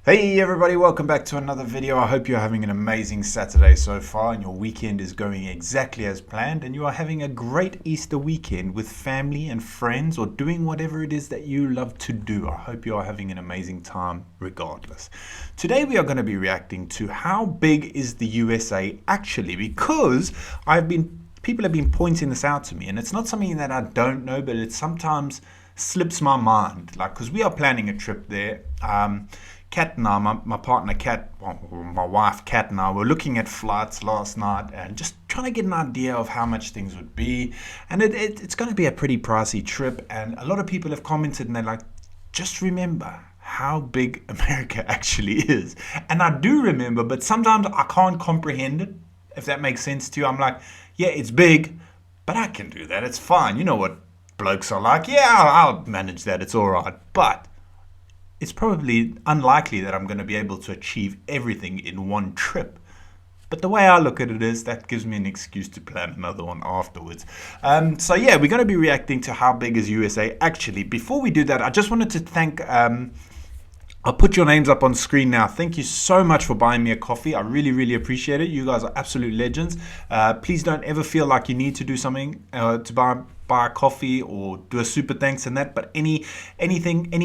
Hey everybody, welcome back to another video. I hope you're having an amazing Saturday so far and your weekend is going exactly as planned and you are having a great Easter weekend with family and friends or doing whatever it is that you love to do. I hope you are having an amazing time regardless. Today we are going to be reacting to how big is the USA actually, because people have been pointing this out to me and it's not something that I don't know, but it sometimes slips my mind, like because we are planning a trip there. Kat and I, my partner Kat, well, my wife Kat and I were looking at flights last night and just trying to get an idea of how much things would be. And it's going to be a pretty pricey trip. And a lot of people have commented and they're like, just remember how big America actually is. And I do remember, but sometimes I can't comprehend it, if that makes sense to you. I'm like, yeah, it's big, but I can do that. It's fine. You know what blokes are like. Yeah, I'll manage that. It's all right. But it's probably unlikely that I'm going to be able to achieve everything in one trip. But the way I look at it is that gives me an excuse to plan another one afterwards. So yeah, we're going to be reacting to how big is USA actually. Before we do that, I just wanted to thank... I'll put your names up on screen now. Thank you so much for buying me a coffee. I really, really appreciate it. You guys are absolute legends. Please don't ever feel like you need to do something to buy a coffee or do a super thanks and that, but any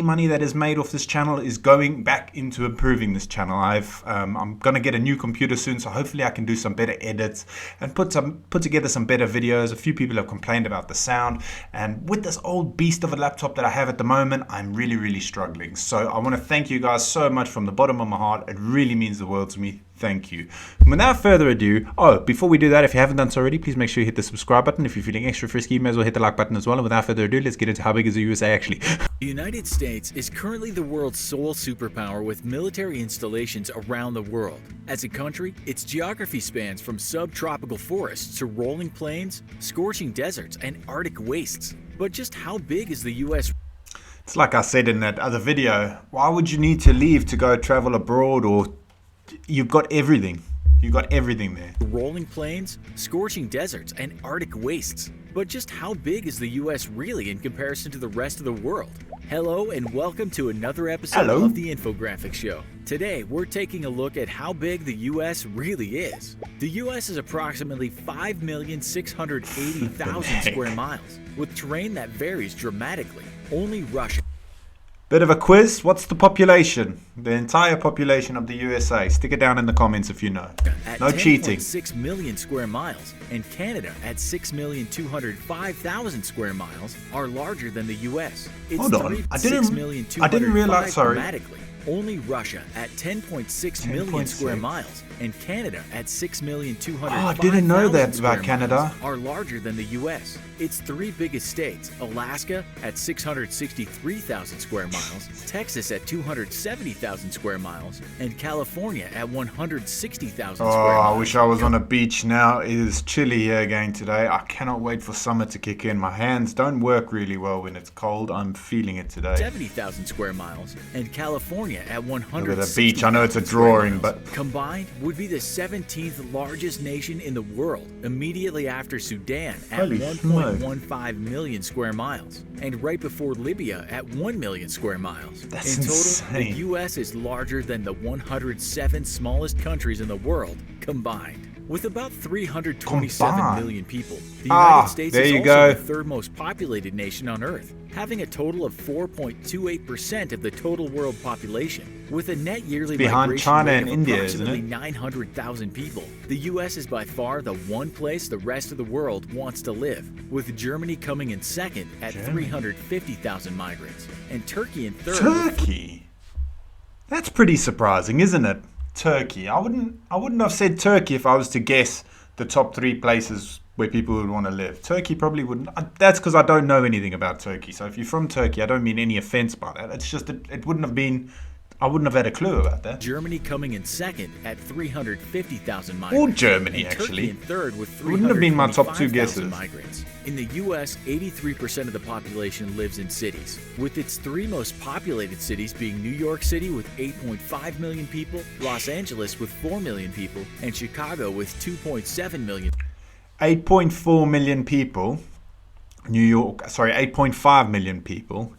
money that is made off this channel is going back into improving this channel. I'm gonna get a new computer soon, so hopefully I can do some better edits and put together some better videos. A few people have complained about the sound, and with this old beast of a laptop that I have at the moment, I'm really struggling. So I want to thank you guys so much from the bottom of my heart. It really means the world to me. Thank you. Without further ado, before we do that, if you haven't done so already, please make sure you hit the subscribe button. If you're feeling extra frisky, you may as well hit the like button as well. And without further ado, let's get into how big is the USA actually. The United States is currently the world's sole superpower with military installations around the world. As a country, its geography spans from subtropical forests to rolling plains, scorching deserts, and Arctic wastes. But just how big is the US? It's like I said in that other video. Why would you need to leave to go travel abroad? Or you've got everything. You got everything there. Rolling plains, scorching deserts, and Arctic wastes. But just how big is the US really in comparison to the rest of the world? Hello and welcome to another episode of the Infographics Show. Today we're taking a look at how big the US really is. The US is approximately 5,680,000 square miles, with terrain that varies dramatically. Only Russia. Bit of a quiz. What's the population? The entire population of the USA. Stick it down in the comments if you know. No cheating. 6 million square miles, and Canada at 6,205,000 square miles are larger than the US. It's Hold on. I didn't realize, sorry. Dramatically. Only Russia at 10.6 million square miles and Canada at 6,205,000 I didn't know that about Canada. Are larger than the US. Its three biggest states, Alaska at 663,000 square miles, Texas at 270,000 square miles, and California at 160,000 square miles. I wish I was on a beach now. It is chilly here again today. I cannot wait for summer to kick in. My hands don't work really well when it's cold. I'm feeling it today. 70,000 square miles, and California at 100. Look at the beach. I know it's a drawing, but combined would be the 17th largest nation in the world, immediately after Sudan at 1.15 million square miles, and right before Libya at 1 million square miles. That's in total, insane. the U.S. is larger than the 107 smallest countries in the world combined. With about 327 million people, the United States is also the third most populated nation on Earth, having a total of 4.28% of the total world population. With a net yearly migration China rate and of India, approximately isn't it? 900,000 people, the U.S. is by far the one place the rest of the world wants to live, with Germany coming in second at 350,000 migrants, and Turkey in third. Turkey? That's pretty surprising, isn't it? Turkey. I wouldn't have said Turkey if I was to guess the top 3 places where people would want to live. Turkey probably wouldn't. That's because I don't know anything about Turkey. So if you're from Turkey, I don't mean any offense by that. It's just that it wouldn't have been. I wouldn't have had a clue about that. Germany coming in second at 350,000 migrants. Or Germany, and actually. Turkey in third with Wouldn't have been my top 2 guesses. migrants. In the U.S., 83% of the population lives in cities, with its 3 most populated cities being New York City with 8.5 million people, Los Angeles with 4 million people, and Chicago with 2.7 million. 8.4 million people. 8.5 million people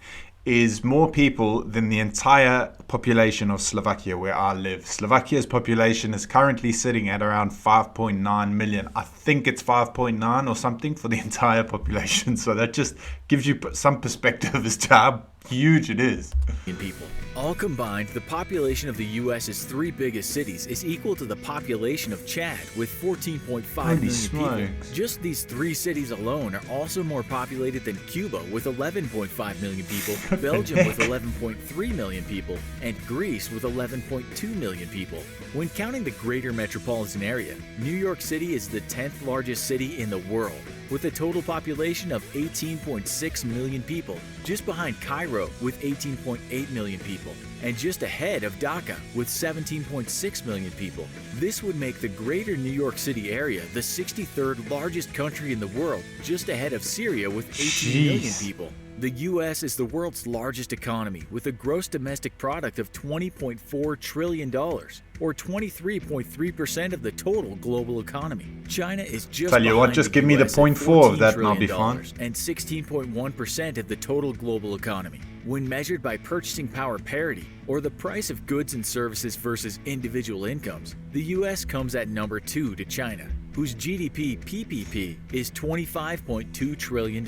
is more people than the entire population of Slovakia, where I live. Slovakia's population is currently sitting at around 5.9 million. I think it's 5.9 or something for the entire population. So that just gives you some perspective as to how huge it is. People. All combined, the population of the U.S.'s three biggest cities is equal to the population of Chad with 14.5 million people. Just these three cities alone are also more populated than Cuba with 11.5 million people, Belgium with 11.3 million people, and Greece with 11.2 million people. When counting the greater metropolitan area, New York City is the 10th largest city in the world, with a total population of 18.6 million people, just behind Cairo with 18.8 million people, and just ahead of Dhaka with 17.6 million people. This would make the greater New York City area the 63rd largest country in the world, just ahead of Syria with 18 million people. The U.S. is the world's largest economy with a gross domestic product of $20.4 trillion, or 23.3% of the total global economy. China is just Tell you what, just give me the 0.4 of that and I'll be fine. And 16.1% of the total global economy. When measured by purchasing power parity, or the price of goods and services versus individual incomes, the U.S. comes at number 2 to China, whose GDP PPP is $25.2 trillion.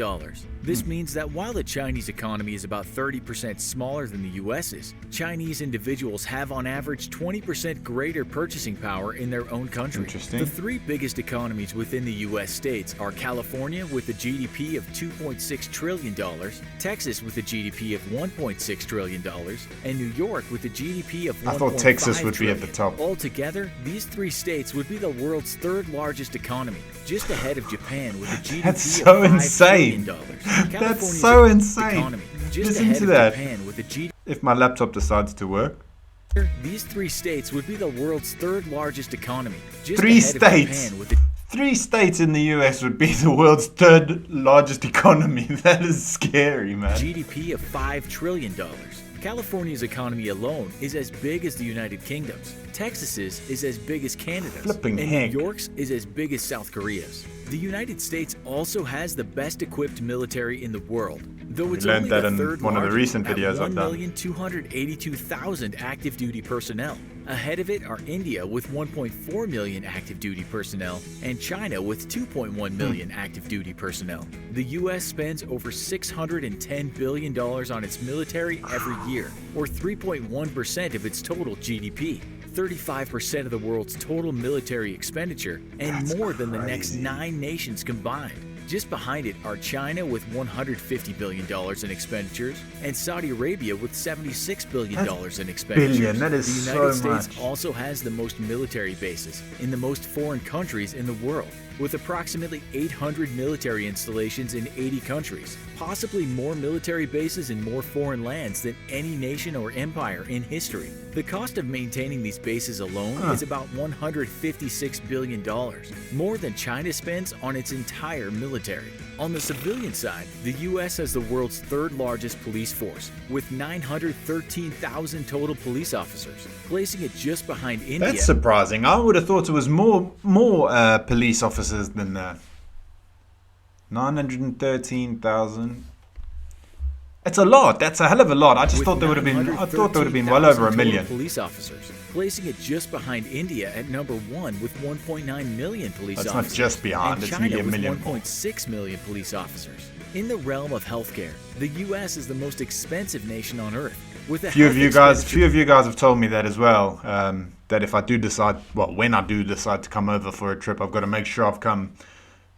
This means that while the Chinese economy is about 30% smaller than the US's, Chinese individuals have on average 20% greater purchasing power in their own country. Interesting. The three biggest economies within the US states are California with a GDP of $2.6 trillion, Texas with a GDP of $1.6 trillion, and New York with a GDP of $1.5 trillion. I thought Texas would be at the top. Altogether, these three states would be the world's third largest economy, just ahead of Japan with a GDP That's of so $5 insane. trillion. That's so insane. Listen to that. With if my laptop decides to work. These three states would be the world's third largest economy. Just Three ahead of states. Japan with a 3 states in the US would be the world's third largest economy. That is scary, man. GDP of $5 trillion. California's economy alone is as big as the United Kingdom's. Texas's is as big as Canada's. Flipping and heck. New York's is as big as South Korea's. The United States also has the best equipped military in the world, though it's learned only that the in third one of the largest recent videos at I've done. 1,282,000 active duty personnel. Ahead of it are India with 1.4 million active duty personnel and China with 2.1 million active duty personnel. The US spends over $610 billion on its military every year, or 3.1% of its total GDP. 35% of the world's total military expenditure, and That's more than the crazy. next 9 nations combined. Just behind it are China with $150 billion in expenditures and Saudi Arabia with $76 billion in expenditures. Billion, that is the United so States much. also has the most military bases in the most foreign countries in the world, with approximately 800 military installations in 80 countries, possibly more military bases in more foreign lands than any nation or empire in history. The cost of maintaining these bases alone is about $156 billion, more than China spends on its entire military. On the civilian side, the U.S. has the world's third largest police force, with 913,000 total police officers, placing it just behind India. That's surprising. I would have thought it was more police officers than that. 913,000. It's a lot. That's a hell of a lot. I just thought there would have been. I thought there would have been well over a million. Police officers, placing it just behind India at number 1 with 1.9 million police That's officers. not just behind. And It's China nearly a with million. 1.6 million police officers. In the realm of healthcare, the U.S. is the most expensive nation on earth. With a Few of you guys have told me that as well. That if I do decide, when I do decide to come over for a trip, I've got to make sure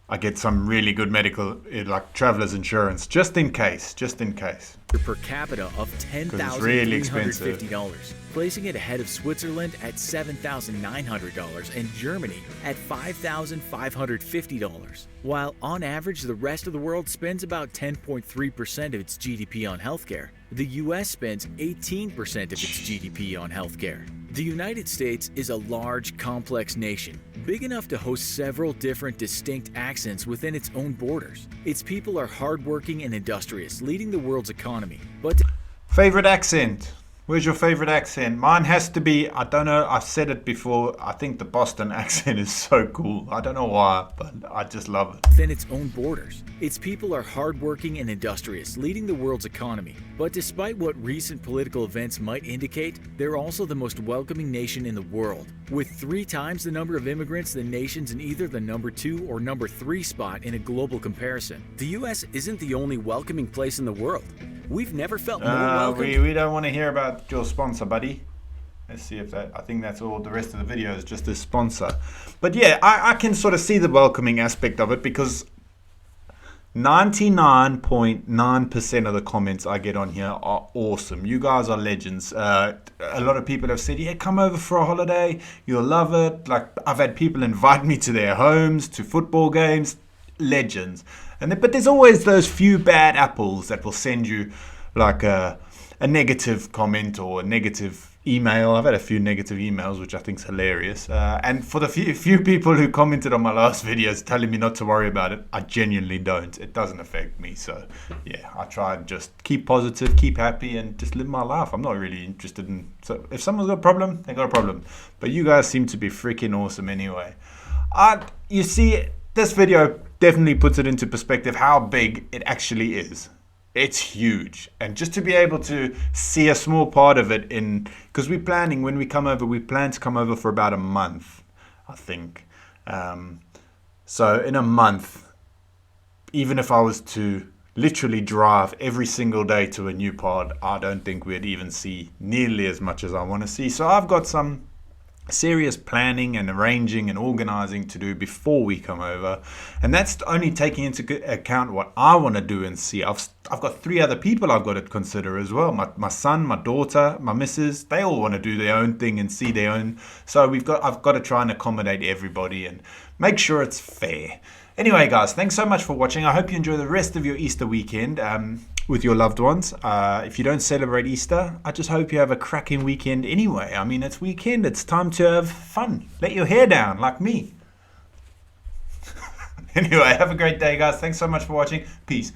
I get some really good medical, like traveler's insurance, just in case. per capita of $10,350, placing it ahead of Switzerland at $7,900 and Germany at $5,550. While on average the rest of the world spends about 10.3% of its GDP on healthcare, the US spends 18% of its GDP on healthcare. The United States is a large, complex nation, big enough to host several different distinct accents within its own borders. Its people are hardworking and industrious, leading the world's economy. But Favorite accent? Where's your favorite accent? Mine has to be, I don't know, I've said it before, I think the Boston accent is so cool. I don't know why, but I just love it. Within its own borders. Its people are hardworking and industrious, leading the world's economy. But despite what recent political events might indicate, they're also the most welcoming nation in the world. With 3 times the number of immigrants, the nation's in either the number 2 or number 3 spot in a global comparison. The US isn't the only welcoming place in the world. We've never felt more welcome. We don't want to hear about your sponsor, buddy. Let's see if that, I think that's all the rest of the video is just a sponsor. But yeah, I can sort of see the welcoming aspect of it because 99.9% of the comments I get on here are awesome. You guys are legends. A lot of people have said, yeah, come over for a holiday. You'll love it. Like, I've had people invite me to their homes, to football games. Legends. But there's always those few bad apples that will send you like a negative comment or a negative email. I've had a few negative emails, which I think is hilarious. And for the few people who commented on my last videos telling me not to worry about it, I genuinely don't. It doesn't affect me. So yeah, I try and just keep positive, keep happy, and just live my life. I'm not really interested in. So if someone's got a problem, they got a problem. But you guys seem to be freaking awesome anyway. You see, this video definitely puts it into perspective how big it actually is. It's huge. And just to be able to see a small part of it because we're planning, when we come over, we plan to come over for about a month, I think. So in a month, even if I was to literally drive every single day to a new pod, I don't think we'd even see nearly as much as I want to see. So I've got some serious planning and arranging and organizing to do before we come over, and that's only taking into account what I want to do and see. I've got 3 other people I've got to consider as well. My son, my daughter, my missus, they all want to do their own thing and see their own. So I've got to try and accommodate everybody and make sure it's fair. Anyway, guys, thanks so much for watching. I hope you enjoy the rest of your Easter weekend with your loved ones. If you don't celebrate Easter, I just hope you have a cracking weekend anyway. I mean, it's weekend. It's time to have fun. Let your hair down like me. Anyway, have a great day, guys. Thanks so much for watching. Peace.